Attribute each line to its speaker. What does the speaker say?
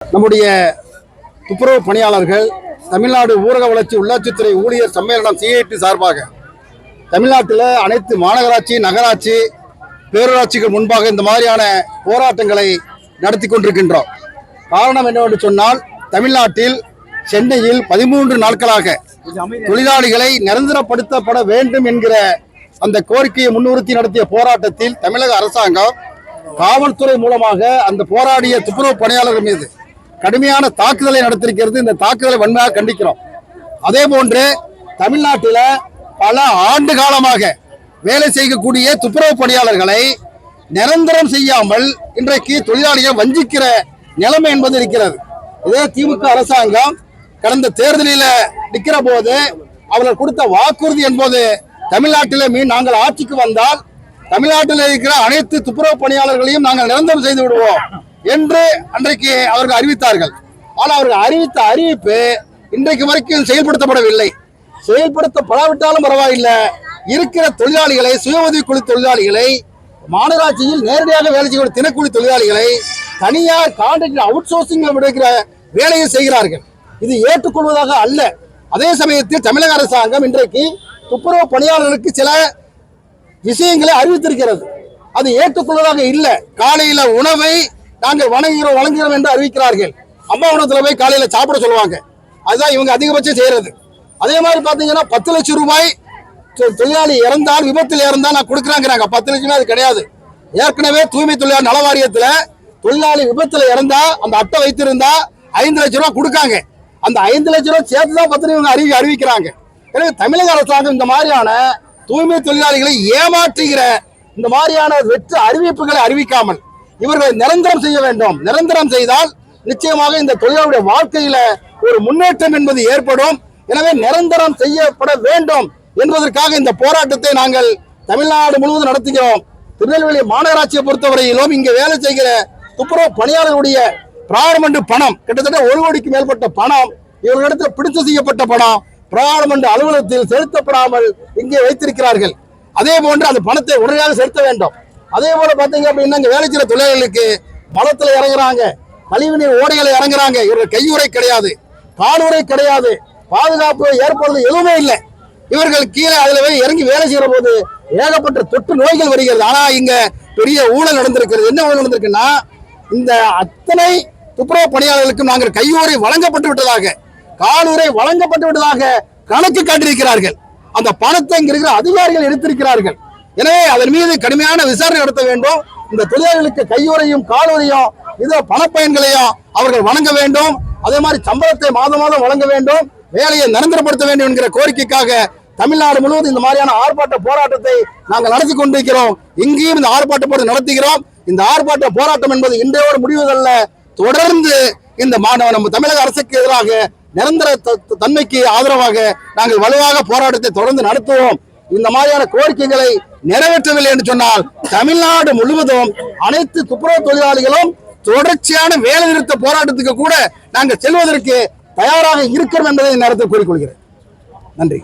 Speaker 1: நம்முடைய துப்புரவு பணியாளர்கள் தமிழ்நாடு ஊரக வளர்ச்சி உள்ளாட்சித்துறை ஊழியர் சம்மேளனம் சிஐடி சார்பாக தமிழ்நாட்டில் அனைத்து மாநகராட்சி நகராட்சி பேரூராட்சிகள் முன்பாக இந்த மாதிரியான போராட்டங்களை நடத்தி கொண்டிருக்கின்றோம். காரணம் என்னவென்று சொன்னால், தமிழ்நாட்டில் சென்னையில் 13 நாட்களாக தொழிலாளிகளை நிரந்தரப்படுத்தப்பட வேண்டும் என்கிற அந்த கோரிக்கையை முன்னிறுத்தி நடத்திய போராட்டத்தில் தமிழக அரசாங்கம் காவல்துறை மூலமாக அந்த போராடிய துப்புரவு பணியாளர்கள் மீது கடுமையான தாக்குதலை நடத்திருக்கிறது. இந்த தாக்குதலை வன்மையாக கண்டிக்கிறோம். அதே போன்று தமிழ்நாட்டில் பல ஆண்டு காலமாக வேலை செய்யக்கூடிய துப்புரவு பணியாளர்களை நிரந்தரம் செய்யாமல் இன்றைக்கு தொழிலாளிகள் வஞ்சிக்கிற நிலைமை என்பது இருக்கிறது. இதே திமுக அரசாங்கம் கடந்த தேர்தலில் நிற்கிற போது அவர்கள் கொடுத்த வாக்குறுதி என்பது தமிழ்நாட்டில் நாங்கள் ஆட்சிக்கு வந்தால் தமிழ்நாட்டில் இருக்கிற அனைத்து துப்புரவு பணியாளர்களையும் நாங்கள் நிரந்தரம் செய்து விடுவோம் என்று அன்றைக்கு அவர்கள் அறிவித்தார்கள். ஆனால் அவர்கள் அறிவித்த அறிவிப்பு இன்றைக்கு வரைக்கும் செயல்படுத்தப்படவில்லை. செயல்படுத்தப்படாவிட்டாலும் பரவாயில்லை, இருக்கிற தொழிலாளிகளை, சுய உதவிக்குழு தொழிலாளிகளை, மாநகராட்சியில் நேரடியாக வேலை செய்யக்கூடிய தினக்கூலி தொழிலாளிகளை தனியார் கான்ட்ராக்ட் அவுட் சோர்சிங் விடுகிற வேலையை செய்கிறார்கள். இது ஏற்றுக்கொள்வதாக அல்ல. அதே சமயத்தில் தமிழக அரசாங்கம் இன்றைக்கு துப்புரவு பணியாளர்களுக்கு சில விஷயங்களை அறிவித்திருக்கிறது. அது ஏற்றுக்கொள்வதாக இல்லை. காலையில உணவை நாங்கள் வழங்குகிறோம் என்று அறிவிக்கிறார்கள். அம்மா உணவகத்தில் போய் காலையில சாப்பிட சொல்லுவாங்க. அதுதான் இவங்க அதிகபட்சம் செய்யறது. அதே மாதிரி பாத்தீங்கன்னா 10 லட்சம் ரூபாய் தொழிலாளி இறந்தால், விபத்தில் இறந்தால் நான் கொடுக்குறாங்கிறாங்க. 10 லட்சமே அது கிடையாது. ஏற்கனவே தூய்மை தொழிலாளர் நல வாரியத்துல தொழிலாளி விபத்துல இறந்தா அந்த அட்டை வைத்திருந்தா 5 லட்சம் ரூபாய் கொடுக்காங்க. அந்த 5 லட்சம் ரூபாய் சேர்த்துதான் பத்திரம் இவங்க அறிவிக்கிறாங்க. எனவே தமிழக அரசாங்கம் இந்த மாதிரியான தூய்மை தொழிலாளிகளை ஏமாற்றுகிற இந்த மாதிரியான வெற்று அறிவிப்புகளை அறிவிக்காமல் இவர்களை நிரந்தரம் செய்ய வேண்டும். நிரந்தரம் செய்தால் நிச்சயமாக இந்த தொழிலாளருடைய வாழ்க்கையில ஒரு முன்னேற்றம் என்பது ஏற்படும். எனவே நிரந்தரம் செய்யப்பட வேண்டும் என்பதற்காக இந்த போராட்டத்தை நாங்கள் தமிழ்நாடு முழுவதும் நடத்துகிறோம். திருநெல்வேலி மாநகராட்சியை பொறுத்தவரையிலும் இங்கே வேலை செய்கிற துப்புரவு பணியாளர்களுடைய பிராரமண்டு பணம் கிட்டத்தட்ட 1 கோடிக்கு மேற்பட்ட பணம் இவர்களிடத்தில் பிடித்து செய்யப்பட்ட பணம் பிராரமண்டு அலுவலகத்தில் செலுத்தப்படாமல் இங்கே வைத்திருக்கிறார்கள். அதே போன்று அந்த பணத்தை உடனடியாக செலுத்த வேண்டும். அதே போல பாத்தீங்க அப்படின்னா இங்க வேலை செய்யற தொழிலாளர்களுக்கு மலத்துல இறங்குறாங்க, கழிவுநீர் ஓடைகளை இறங்குறாங்க. இவர்கள் கையுறை கிடையாது, காலுறை கிடையாது, பாதுகாப்பு ஏற்படுறது எதுவுமே இல்லை. இவர்கள் கீழே அதுல போய் இறங்கி வேலை செய்யற போது ஏகப்பட்ட தொற்று நோய்கள் வருகிறது. ஆனா இங்க பெரிய ஊழல் நடந்திருக்கிறது. என்ன ஊழல் நடந்திருக்குன்னா, இந்த அத்தனை துப்புரவு பணியாளர்களுக்கும் நாங்கள் கையுறை வழங்கப்பட்டு விட்டதாக, காலுறை வழங்கப்பட்டு விட்டதாக கணக்கு காட்டியிருக்கிறார்கள். அந்த பணத்தை இங்க இருக்கிற அதிகாரிகள் எடுத்திருக்கிறார்கள். எனவே அதன் மீது கடுமையான விசாரணை நடத்த வேண்டும். இந்த தொழிலாளர்களுக்கு கையுறையும் காலுறையும் இதர பணப்பயன்களையும் அவர்கள் வழங்க வேண்டும். அதே மாதிரி சம்பளத்தை மாதம் வழங்க வேண்டும், வேலையை நிரந்தரப்படுத்த வேண்டும் என்கிற கோரிக்கைக்காக தமிழ்நாடு முழுவதும் இந்த மாதிரியான ஆர்ப்பாட்ட போராட்டத்தை நாங்கள் நடத்தி கொண்டிருக்கிறோம். இங்கேயும் இந்த ஆர்ப்பாட்ட போராட்டம் நடத்துகிறோம். இந்த ஆர்ப்பாட்ட போராட்டம் என்பது இன்றையோடு முடிவதல்ல. தொடர்ந்து இந்த நம்ம தமிழக அரசுக்கு எதிராக நிரந்தர தன்மைக்கு ஆதரவாக நாங்கள் வலுவாக போராட்டத்தை தொடர்ந்து நடத்துவோம். இந்த மாதிரியான கோரிக்கைகளை நிறைவேற்றவில்லை என்று சொன்னால் தமிழ்நாடு முழுவதும் அனைத்து துப்புரவு தொழிலாளிகளும் தொடர்ச்சியான வேலை நிறுத்த போராட்டத்துக்கு கூட நாங்கள் செல்வதற்கு தயாராக இருக்கிறோம் என்பதை இந்த நேரத்தில் கூறிக்கொள்கிறேன். நன்றி.